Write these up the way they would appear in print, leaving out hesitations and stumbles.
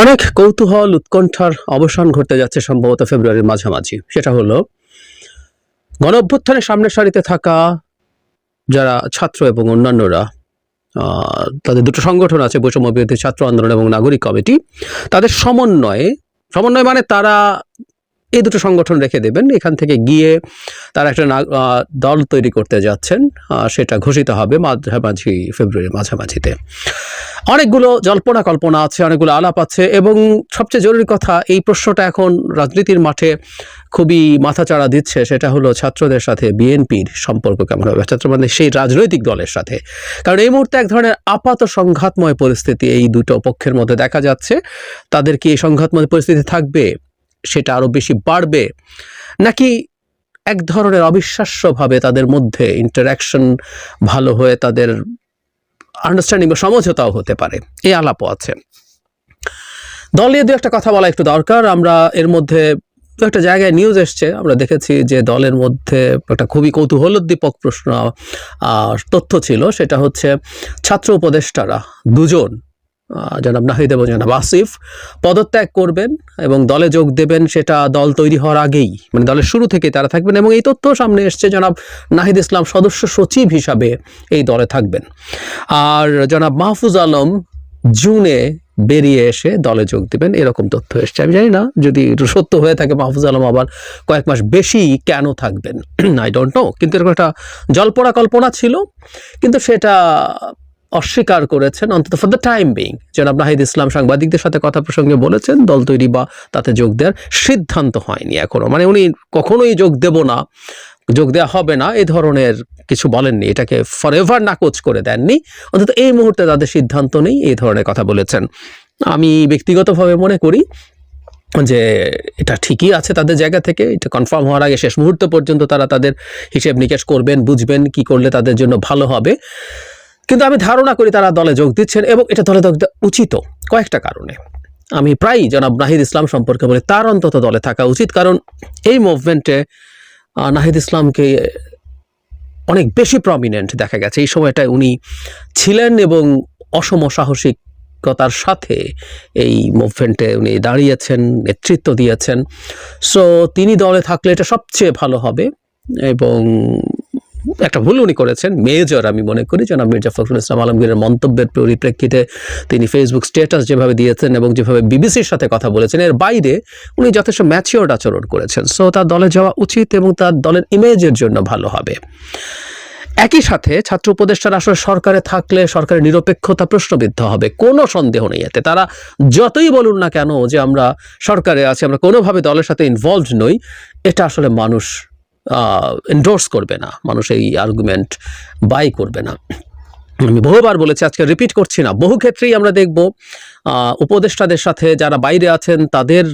অনেক কৌতূহল উৎকণ্ঠার অবসান ঘটতে যাচ্ছে সম্ভবত ফেব্রুয়ারির মাঝামাঝি। সেটা হলো গণ অভ্যুত্থানের সামনের সারিতে থাকা যারা ছাত্র এবং অন্যান্যরা, তাদের দুটো সংগঠন আছে, বৈষম্য বিরোধী ছাত্র আন্দোলন এবং নাগরিক কমিটি। তাদের সমন্বয় মানে তারা এই দুটো সংগঠন রেখে দেবেন, এখান থেকে গিয়ে তারা একটা দল তৈরি করতে যাচ্ছেন। সেটা ঘোষিত হবে ফেব্রুয়ারির মাঝামাঝিতে। অনেকগুলো জল্পনা কল্পনা আছে, অনেকগুলো আলাপ আছে, এবং সবচেয়ে জরুরি কথা, এই প্রশ্নটা এখন রাজনীতির মাঠে খুবই মাথাচাড়া দিচ্ছে। সেটা হলো ছাত্রদের সাথে বিএনপির সম্পর্ক কেমন হবে, ছাত্র মানে সেই রাজনৈতিক দলের সাথে। কারণ এই মুহূর্তে এক ধরনের আপাত সংঘাতময় পরিস্থিতি এই দুটো পক্ষের মধ্যে দেখা যাচ্ছে। তাদের কি এই সংঘাতময় পরিস্থিতি থাকবে, সেটা আরো বেশি বাড়বে, নাকি এক ধরনের অবিশ্বাস্যভাবে তাদের মধ্যে ইন্টারাকশন ভালো হয়ে তাদের আন্ডারস্ট্যান্ডিং বা সমঝোতাও হতে পারে। এই আলাপও আছে। দল নিয়ে দু একটা কথা বলা একটু দরকার। আমরা এর মধ্যে একটা জায়গায় নিউজ এসছে, আমরা দেখেছি যে দলের মধ্যে একটা খুবই কৌতূহলোদ্দীপক তথ্য ছিল। সেটা হচ্ছে ছাত্র উপদেষ্টারা দুজন, জনাব নাহিদ এবং জনাব আসিফ, পদত্যাগ করবেন এবং দলে যোগ দেবেন। সেটা দল তৈরি হওয়ার আগেই, মানে দলের শুরু থেকেই তারা থাকবেন। এবং এই তথ্য সামনে এসছে, জনাব নাহিদ ইসলাম সদস্য সচিব হিসাবে এই দলে থাকবেন, আর জনাব মাহফুজ আলম জুনে বেরিয়ে এসে দলে যোগ দিবেন, এরকম তথ্য এসছে। আমি জানি না যদি সত্য হয়ে থাকে মাহফুজ আলম আবার কয়েক মাস বেশি কেন থাকবেন, আই ডোন্ট নো। কিন্তু এরকম একটা জল্পনা কল্পনা ছিল, কিন্তু সেটা অস্বীকার করেছেন অন্তত ফর দ্য টাইম বিং। জনাব নাহিদ ইসলাম সাংবাদিকদের সাথে কথা প্রসঙ্গে বলেছেন দল তৈরি বা তাতে যোগ দেওয়ার সিদ্ধান্ত হয়নি এখনো, মানে উনি কখনোই যোগ দেওয়া হবে না এই ধরনের কিছু বলেননি, এটাকে ফরএভার নাকচ করে দেননি। অন্তত এই মুহূর্তে তাদের সিদ্ধান্ত নেই, এই ধরনের কথা বলেছেন। আমি ব্যক্তিগতভাবে মনে করি যে এটা ঠিকই আছে তাদের জায়গা থেকে। এটা কনফার্ম হওয়ার আগে শেষ মুহূর্ত পর্যন্ত তারা তাদের হিসেব নিকেশ করবেন, বুঝবেন কি করলে তাদের জন্য ভালো হবে। কিন্তু আমি ধারণা করি তারা দলে যোগ দিচ্ছেন, এবং এটা দলে যোগ দেওয়া উচিত কয়েকটা কারণে। আমি প্রায়ই জনাব নাহিদ ইসলাম সম্পর্কে বলি তার অন্তত দলে থাকা উচিত, কারণ এই মুভমেন্টে নাহিদ ইসলামকে অনেক বেশি প্রমিনেন্ট দেখা গেছে। এই সময়টায় উনি ছিলেন এবং অসম সাহসিকতার সাথে এই মুভমেন্টে উনি দাঁড়িয়েছেন, নেতৃত্ব দিয়েছেন। সো তিনি দলে থাকলে এটা সবচেয়ে ভালো হবে। এবং একটা ভুল উনি করেছেন মেজর, আমি মনে করি। জনাব মির্জা ফখরুল ইসলাম আলমগীরের মন্তব্যের পরিপ্রেক্ষিতে তিনি ফেসবুক স্ট্যাটাস যেভাবে দিয়েছেন এবং যেভাবে বিবিসির সাথে কথা বলেছেন, এর বাইরে উনি যথেষ্ট ম্যাচিওরড আচরণ করেছেন। সো তার দলে যাওয়া উচিত এবং তার দলের ইমেজের জন্য ভালো হবে। একই সাথে ছাত্র উপদেষ্টারা আসলে সরকারে থাকলে সরকারের নিরপেক্ষতা প্রশ্নবিদ্ধ হবে, কোনো সন্দেহ নেই এতে। তারা যতই বলুন না কেন যে আমরা সরকারে আছি, আমরা কোনোভাবে দলের সাথে ইনভলভড নই, এটা আসলে মানুষ এন্ডোর্স করবে না, মানুষ এই আর্গুমেন্ট বাই করবে না। আমি বহুবার বলেছি, আজকে রিপিট করছি না। বহু ক্ষেত্রেই আমরা দেখব উপদেষ্টাদের সাথে যারা বাইরে আছেন তাদের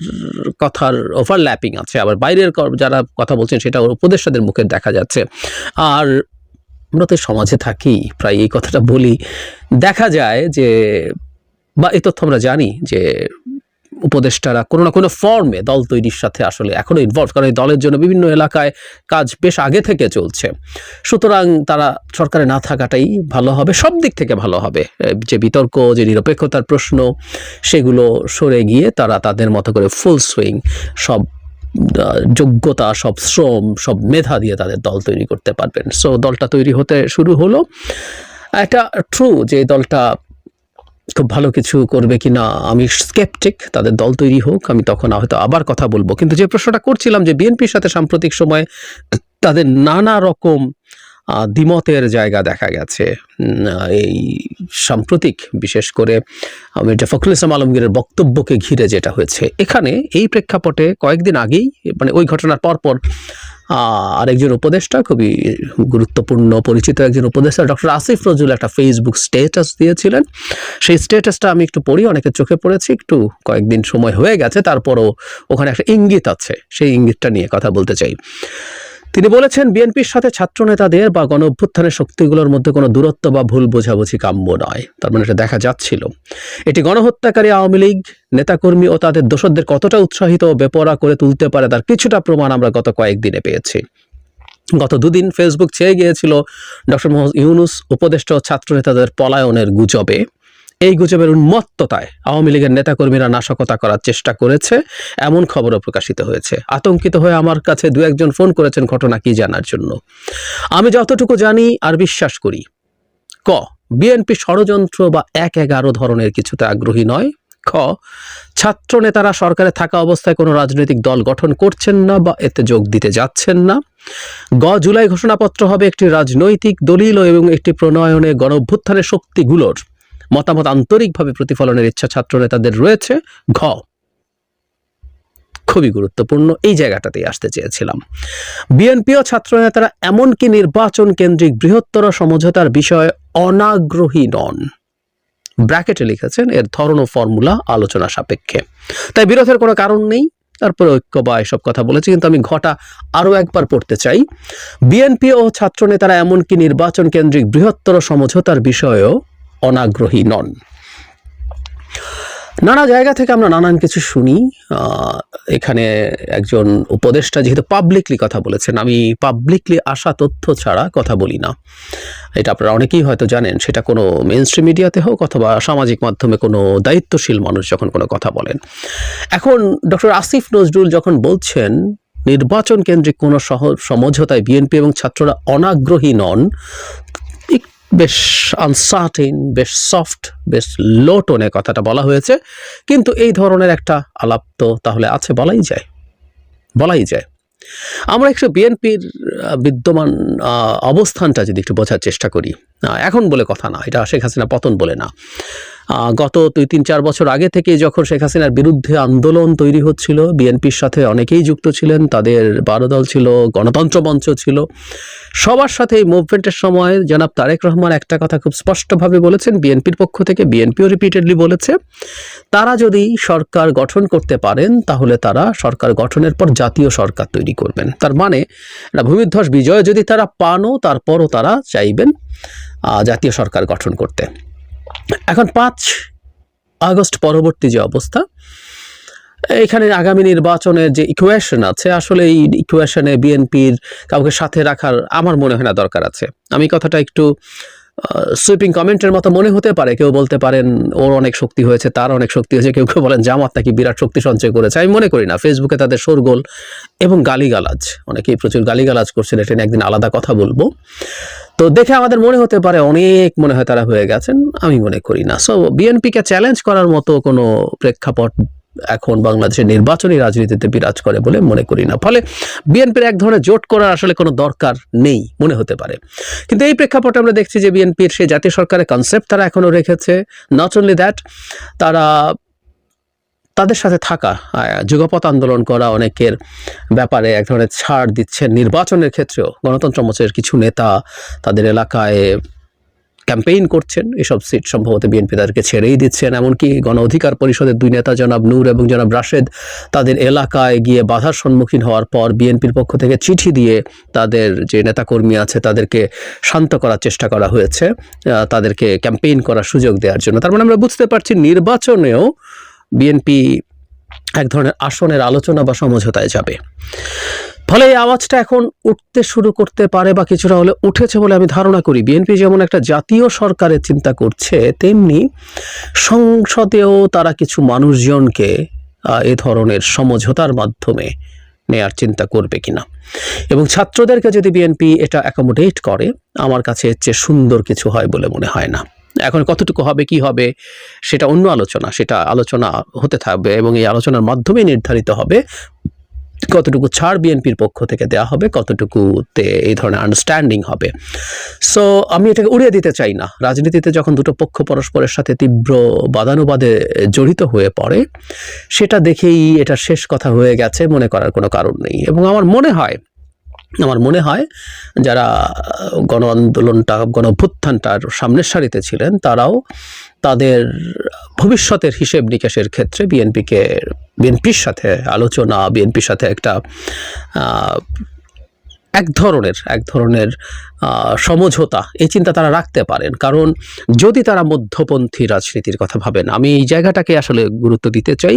কথার ওভারল্যাপিং আছে, আবার বাইরের যারা কথা বলছেন সেটা উপদেষ্টাদের মুখে দেখা যাচ্ছে। আর আমরা তো সমাজে থাকি, প্রায় এই কথাটা বলি, দেখা যায় যে, বা এই তথ্য আমরা জানি যে উপদেষ্টারা কোনো না কোনো ফর্মে দল তৈরির সাথে আসলে এখনো ইনভলভ, কারণ এই দলের জন্য বিভিন্ন এলাকায় কাজ বেশ আগে থেকে চলছে। সুতরাং তারা সরকারে না থাকাটাই ভালো হবে, সব দিক থেকে ভালো হবে। যে বিতর্ক, যে নিরপেক্ষতার প্রশ্ন, সেগুলো সরে গিয়ে তারা তাদের মতো করে ফুল সুইং সব যোগ্যতা, সব শ্রম, সব মেধা দিয়ে তাদের দল তৈরি করতে পারবেন। সো দলটা তৈরি হতে শুরু হলো। এটা ট্রু যে দলটা খুব ভালো কিছু করবে কিনা আমি স্কেপটিক। তাদের দল তৈরি হোক, আমি তখন হয়তো আবার কথা বলবো। কিন্তু যে প্রশ্নটা করছিলাম যে বিএনপির সাথে সাম্প্রতিক সময়ে তাদের নানা রকম দ্বিমতের জায়গা দেখা গেছে। এই সাম্প্রতিক বিশেষ করে মির্জা ফখরুল ইসলাম আলমগীরের বক্তব্যকে ঘিরে যেটা হয়েছে, এখানে এই প্রেক্ষাপটে কয়েকদিন আগেই, মানে ওই ঘটনার পরপর আরেকজন উপদেষ্টা, খুবই গুরুত্বপূর্ণ পরিচিত একজন উপদেষ্টা, ডক্টর আসিফ নজরুল একটা ফেসবুক স্ট্যাটাস দিয়েছিলেন। সেই স্ট্যাটাসটা আমি একটু পড়ি, অনেকের চোখে পড়েছি, একটু কয়েকদিন সময় হয়ে গেছে, তারপরও ওখানে একটা ইঙ্গিত আছে, সেই ইঙ্গিতটা নিয়ে কথা বলতে চাই। তিনি বলেছেন, বিএনপির সাথে ছাত্র নেতাদের বা গণ অভ্যুত্থানের শক্তিগুলোর মধ্যে কোনো দূরত্ব বা ভুল বোঝাবুঝি কাম্য নয়। তার মানে এটা দেখা যাচ্ছিল। এটি গণহত্যাকারী আওয়ামী লীগ নেতাকর্মী ও তাদের দোসরদের কতটা উৎসাহিত ও বেপরোয়া করে তুলতে পারে তার কিছুটা প্রমাণ আমরা গত কয়েকদিনে পেয়েছি। গত দুদিন ফেসবুক ছেয়ে গিয়েছিল ডক্টর মোহাম্মদ ইউনূস উপদেষ্টা ও ছাত্র নেতাদের পলায়নের গুজবে। এই গুজবের উন্মত্ততায় আওয়ামী লীগের নেতাকর্মীরা নাশকতা করার চেষ্টা করেছে এমন খবরও প্রকাশিত হয়েছে। আতঙ্কিত হয়ে আমার কাছে দু একজন ফোন করেছেন ঘটনা কি জানার জন্য। আমি যতটুকু জানি আর বিশ্বাস করি, ক, বিএনপি ষড়যন্ত্র বা ১-১১ ধরনের কিছুতে আগ্রহী নয়। খ, ছাত্র নেতারা সরকারে থাকা অবস্থায় কোনো রাজনৈতিক দল গঠন করছেন না বা এতে যোগ দিতে যাচ্ছেন না। গ, জুলাই ঘোষণাপত্র হবে একটি রাজনৈতিক দলিল এবং একটি প্রণয়নে গণঅভ্যুত্থানের শক্তিগুলোর মতামত আন্তরিকভাবে প্রতিফলনের ইচ্ছা ছাত্র নেতাদের রয়েছে। ঘ, খুবই গুরুত্বপূর্ণ, এই জায়গাটাতেই আসতে চেয়েছিলাম, বিএনপি ও ছাত্র নেতারা এমনকি নির্বাচন কেন্দ্রিক বৃহত্তর সমঝোতার বিষয়ে অনাগ্রহী নন। ব্র্যাকেটে লিখেছেন এর ধরন ও ফর্মুলা আলোচনা সাপেক্ষে। তাই বিরোধের কোনো কারণ নেই। তারপরে ঐক্য বা এসব কথা বলেছি, কিন্তু আমি ঘটা আরো একবার পড়তে চাই। বিএনপি ও ছাত্র নেতারা এমনকি নির্বাচন কেন্দ্রিক বৃহত্তর সমঝোতার বিষয়েও অনাগ্রহী নন। নানা জায়গা থেকে আমরা নানান কিছু শুনি। এখানে একজন উপদেষ্টা যেহেতু পাবলিকলি কথা বলেছেন, আমি পাবলিকলি আসা তথ্য ছাড়া কথা বলি না, এটা আপনারা অনেকেই হয়তো জানেন। সেটা কোনো মেইনস্ট্রিম মিডিয়াতে হোক অথবা সামাজিক মাধ্যমে কোনো দায়িত্বশীল মানুষ যখন কোনো কথা বলেন। এখন ডক্টর আসিফ নজরুল যখন বলছেন নির্বাচন কেন্দ্রিক কোনো সমঝোতায় বিএনপি এবং ছাত্ররা অনাগ্রহী নন, বেশ আনসার্টেন, বেশ সফট, বেশ লো টোনে কথাটা বলা হয়েছে, কিন্তু এই ধরনের একটা আলাপ তো তাহলে আছে, বলাই যায়। আমরা একটু বিএনপির বিদ্যমান অবস্থানটা যদি একটু বোঝার চেষ্টা করি, এখন বলে কথা না, এটা শেখ হাসিনা পতন বলে না, গত 2-3-4 বছর আগে থেকে যখন শেখ হাসিনার বিরুদ্ধে আন্দোলন তৈরি হচ্ছিল, বিএনপির সাথে অনেকেই যুক্ত ছিলেন, তাদের 12 দল ছিল, গণতন্ত্র মঞ্চ ছিল, সবার সাথে এই মুভমেন্টের সময় জনাব তারেক রহমান একটা কথা খুব স্পষ্টভাবে বলেছেন, বিএনপির পক্ষ থেকে, বিএনপিও রিপিটেডলি বলেছে, তারা যদি সরকার গঠন করতে পারেন তাহলে তারা সরকার গঠনের পর জাতীয় সরকার তৈরি করবেন। তার মানে ভূমিধ্বস বিজয় যদি তারা পানও, তারপরও তারা চাইবেন জাতীয় সরকার গঠন করতে। এখন 5 আগস্ট পরবর্তী যে অবস্থা, এখানে আগামী নির্বাচনের যে ইকুয়েশন আছে, আসলে এই ইকুয়েশনে বিএনপির কাউকে সাথে রাখার আমার মনে হয় না দরকার আছে। আমি কথাটা একটু সুইপিং কমেন্টের মতো মনে হতে পারে, কেউ বলতে পারেন ওর অনেক শক্তি হয়েছে, তার অনেক শক্তি হয়েছে, কেউ কেউ বলেন জামাত নাকি বিরাট শক্তি সঞ্চয় করেছে। আমি মনে করি না। ফেসবুকে তাদের শোরগোল এবং গালিগালাজ, অনেকেই প্রচুর গালিগালাজ করছেন, এটা নিয়ে একদিন আলাদা কথা বলবো। তো দেখে আমাদের মনে হতে পারে অনেক মনে হয় তারা হয়ে গেছেন, আমি মনে করি না। সো বিএনপিকে চ্যালেঞ্জ করার মতো কোনো প্রেক্ষাপট এখন বাংলাদেশের নির্বাচনী রাজনীতিতে বিরাজ করে বলে মনে করি না। ফলে বিএনপির এক ধরনের জোট করার আসলে কোনো দরকার নেই মনে হতে পারে। কিন্তু এই প্রেক্ষাপটে আমরা দেখছি যে বিএনপির সেই জাতীয় সরকারের কনসেপ্ট তারা এখনো রেখেছে। নট অনলি দ্যাট, তারা তাদের সাথে থাকা, যুগপৎ আন্দোলন করা অনেকের ব্যাপারে এক ধরনের ছাড় দিচ্ছেন। নির্বাচনের ক্ষেত্রেও গণতন্ত্র মঞ্চের কিছু নেতা তাদের এলাকায় ক্যাম্পেইন করছেন, এসব সিট সম্ভবত বিএনপি তাদেরকে ছেড়েই দিচ্ছেন। এমনকি গণ অধিকার পরিষদের 2 নেতা জনাব নূর এবং জনাব রাশেদ তাদের এলাকায় গিয়ে বাধার সম্মুখীন হওয়ার পর বিএনপির পক্ষ থেকে চিঠি দিয়ে তাদের যে নেতাকর্মী আছে তাদেরকে শান্ত করার চেষ্টা করা হয়েছে, তাদেরকে ক্যাম্পেইন করার সুযোগ দেওয়ার জন্য। তার মানে আমরা বুঝতে পারছি নির্বাচনেও বিএনপি এক ধরনের আসনের আলোচনা বা সমঝোতায় যাবে। ফলে এই আওয়াজটা এখন উঠতে শুরু করতে পারে বা কিছুটা হলে উঠেছে বলে আমি ধারণা করি। বিএনপি যেমন একটা জাতীয় সরকারের চিন্তা করছে, তেমনি সংসদেও তারা কিছু মানুষজনকে এ ধরনের সমঝোতার মাধ্যমে নেয়ার চিন্তা করবে কিনা, এবং ছাত্রদেরকে যদি বিএনপি এটা অ্যাকোমোডেট করে, আমার কাছে এর চেয়ে সুন্দর কিছু হয় বলে মনে হয় না। এখন কতটুকু হবে, কি হবে, সেটা অন্য আলোচনা, সেটা আলোচনা হতে থাকবে এবং এই আলোচনার মাধ্যমে নির্ধারিত হবে কতটুকু ছাড় বিএনপির পক্ষ থেকে দেওয়া হবে, কতটুকুতে এই ধরনের আন্ডারস্ট্যান্ডিং হবে। সো আমি এটাকে উড়িয়ে দিতে চাই না। রাজনীতিতে যখন দুটো পক্ষ পরস্পরের সাথে তীব্র বাদানুবাদে জড়িত হয়ে পড়ে, সেটা দেখেই এটা শেষ কথা হয়ে গেছে মনে করার কোনো কারণ নেই। এবং আমার মনে হয় যারা গণ আন্দোলনটা, গণ অভ্যুত্থানটার সামনের সারিতে ছিলেন, তারাও তাদের ভবিষ্যতের হিসেব নিকেশের ক্ষেত্রে বিএনপির সাথে আলোচনা, বিএনপির সাথে একটা এক ধরনের সমঝোতা এই চিন্তা তারা রাখতে পারেন, কারণ যদি তারা মধ্যপন্থী রাজনীতির কথা ভাবেন, আমি এই জায়গাটাকে আসলে গুরুত্ব দিতে চাই।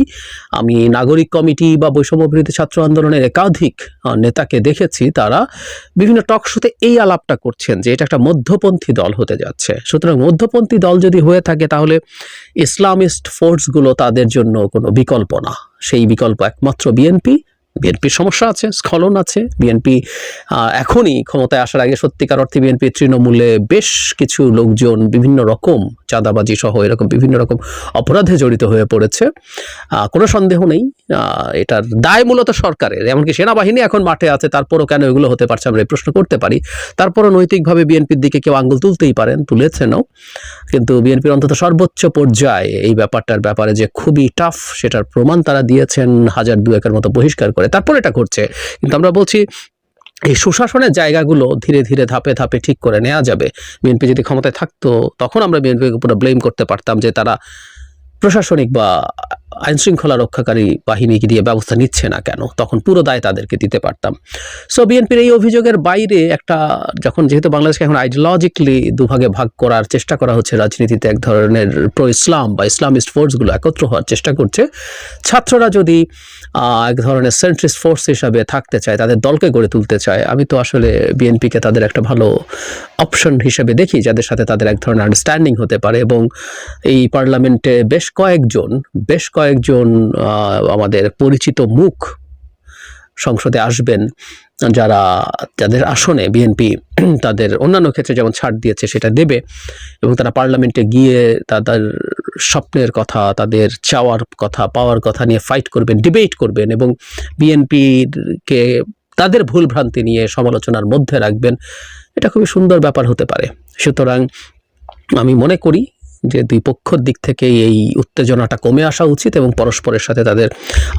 আমি নাগরিক কমিটি বা বৈষম্য বিরোধী ছাত্র আন্দোলনের একাধিক নেতাকে দেখেছি, তারা বিভিন্ন টক শোতে এই আলাপটা করছেন যে এটা একটা মধ্যপন্থী দল হতে যাচ্ছে। সুতরাং মধ্যপন্থী দল যদি হয়ে থাকে তাহলে ইসলামিস্ট ফোর্সগুলো তাদের জন্য কোনো বিকল্প না, সেই বিকল্প একমাত্র বিএনপি। বিএনপির সমস্যা আছে, স্খলন আছে। বিএনপি এখনই ক্ষমতায় আসার আগে সত্যিকার অর্থে বিএনপি তৃণমূলে বেশ কিছু লোকজন বিভিন্ন রকম চাঁদাবাজি সহ এরকম বিভিন্ন রকম অপরাধে জড়িত হয়ে পড়েছে, কোনো সন্দেহ নেই। এটার দায় মূলত সরকারের, এমনকি সেনাবাহিনী এখন মাঠে আছে, তারপরও কেন এগুলো হতে পারছে আমরা এই প্রশ্ন করতে পারি। তারপরও নৈতিকভাবে বিএনপির দিকে কেউ আঙ্গুল তুলতেই পারেন, তুলেছেনও, কিন্তু বিএনপির অন্তত সর্বোচ্চ পর্যায়ে এই ব্যাপারটার ব্যাপারে যে খুবই টাফ সেটার প্রমাণ তারা দিয়েছেন 1002-এর মতো বহিষ্কার করে। তারপর এটা করছে, কিন্তু আমরা বলছি এই সুশাসনের জায়গাগুলো ধীরে ধীরে ধাপে ধাপে ঠিক করে নেওয়া যাবে। বিএনপি যদি ক্ষমতায় থাকতো তখন আমরা বিএনপিকে পুরো ব্লেম করতে পারতাম যে তারা প্রশাসনিক বা আইন শৃঙ্খলা রক্ষাকারী বাহিনীকে দিয়ে ব্যবস্থা নিচ্ছে না কেন, তখন পুরো দায় তাদেরকে দিতে পারতাম। সো বিএনপির এই অভিযোগের বাইরে একটা, যখন যেহেতু বাংলাদেশকে এখন আইডিওলজিক্যালি দুভাগে ভাগ করার চেষ্টা করা হচ্ছে, রাজনীতিতে এক ধরনের প্রো ইসলাম বা ইসলামিস্ট ফোর্সগুলো একত্র হওয়ার চেষ্টা করছে, ছাত্ররা যদি এক ধরনের সেন্ট্রিস্ট ফোর্স হিসাবে থাকতে চায়, তাদের দলকে গড়ে তুলতে চায়, আমি তো আসলে বিএনপিকে তাদের একটা ভালো অপশন হিসেবে দেখি, যাদের সাথে তাদের এক ধরনের আন্ডারস্ট্যান্ডিং হতে পারে। এবং এই পার্লামেন্টে বেশ কয়েকজন আমাদের পরিচিত মুখ সংসদে আসবেন, যাদের আসনে বিএনপি তাদের অন্যান্য ক্ষেত্রে যেমন ছাড় দিয়েছে সেটা দেবে, এবং তারা পার্লামেন্টে গিয়ে তাদের স্বপ্নের কথা, তাদের চাওয়ার কথা, পাওয়ার কথা নিয়ে ফাইট করবেন, ডিবেট করবেন, এবং বিএনপিকে তাদের ভুলভ্রান্তি নিয়ে সমালোচনার মধ্যে রাখবেন। এটা খুবই সুন্দর ব্যাপার হতে পারে। সুতরাং আমি মনে করি যে দুই পক্ষের দিক থেকে এই উত্তেজনাটা কমে আসা উচিত, এবং পরস্পরের সাথে তাদের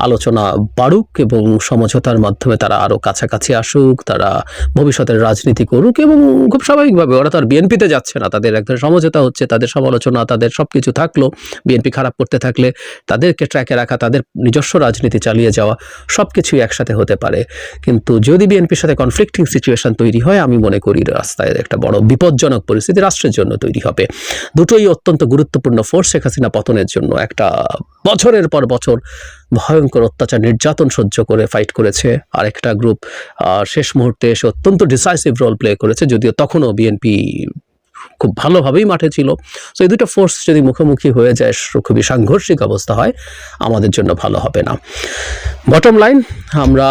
আলোচনা বাড়ুক, এবং সমঝোতার মাধ্যমে তারা আরও কাছাকাছি আসুক, তারা ভবিষ্যতের রাজনীতি করুক। এবং খুব স্বাভাবিকভাবে ওরা তো আর বিএনপিতে যাচ্ছে না, তাদের এক ধরনের সমঝোতা হচ্ছে, তাদের সমালোচনা, তাদের সব কিছু থাকলো। বিএনপি খারাপ করতে থাকলে তাদেরকে ট্র্যাকে রাখা, তাদের নিজস্ব রাজনীতি চালিয়ে যাওয়া, সব কিছুই একসাথে হতে পারে। কিন্তু যদি বিএনপির সাথে কনফ্লিক্টিং সিচুয়েশন তৈরি হয়, আমি মনে করি রাস্তায় একটা বড় বিপজ্জনক পরিস্থিতি রাষ্ট্রের জন্য তৈরি হবে। দুটোই অত্যন্ত গুরুত্বপূর্ণ ফোর্স শেখ হাসিনা পতনের জন্য। একটা বছরের পর বছর ভয়ঙ্কর অত্যাচার নির্যাতন সহ্য করে ফাইট করেছে, আর একটা গ্রুপ শেষ মুহূর্তে এসে অত্যন্ত ডিসাইসিভ রোল প্লে করেছে, যদিও তখনও বিএনপি খুব ভালোভাবেই মাঠে ছিল। সো এই দুটো ফোর্স যদি মুখোমুখি হয়ে যায়, খুবই সাংঘর্ষিক অবস্থা হয়, আমাদের জন্য ভালো হবে না। বটম লাইন, আমরা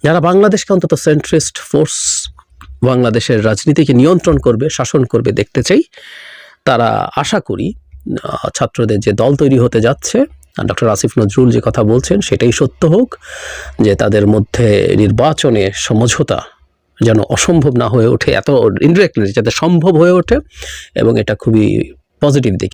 যারা বাংলাদেশকে অন্তত সেন্ট্রিস্ট ফোর্স, বাংলাদেশের রাজনীতিকে নিয়ন্ত্রণ করবে, শাসন করবে দেখতে চাই, তারা আশা করি ছাত্রদের যে দল তৈরি হতে যাচ্ছে, ডক্টর আসিফ নজরুল যে কথা বলছেন সেটাই সত্য হোক, যে তাদের মধ্যে নির্বাচনে সমঝোতা যেন অসম্ভব না হয়ে ওঠে, এত ইনডিরেক্টলি যাতে সম্ভব হয়ে ওঠে, এবং এটা খুবই পজিটিভ দিক।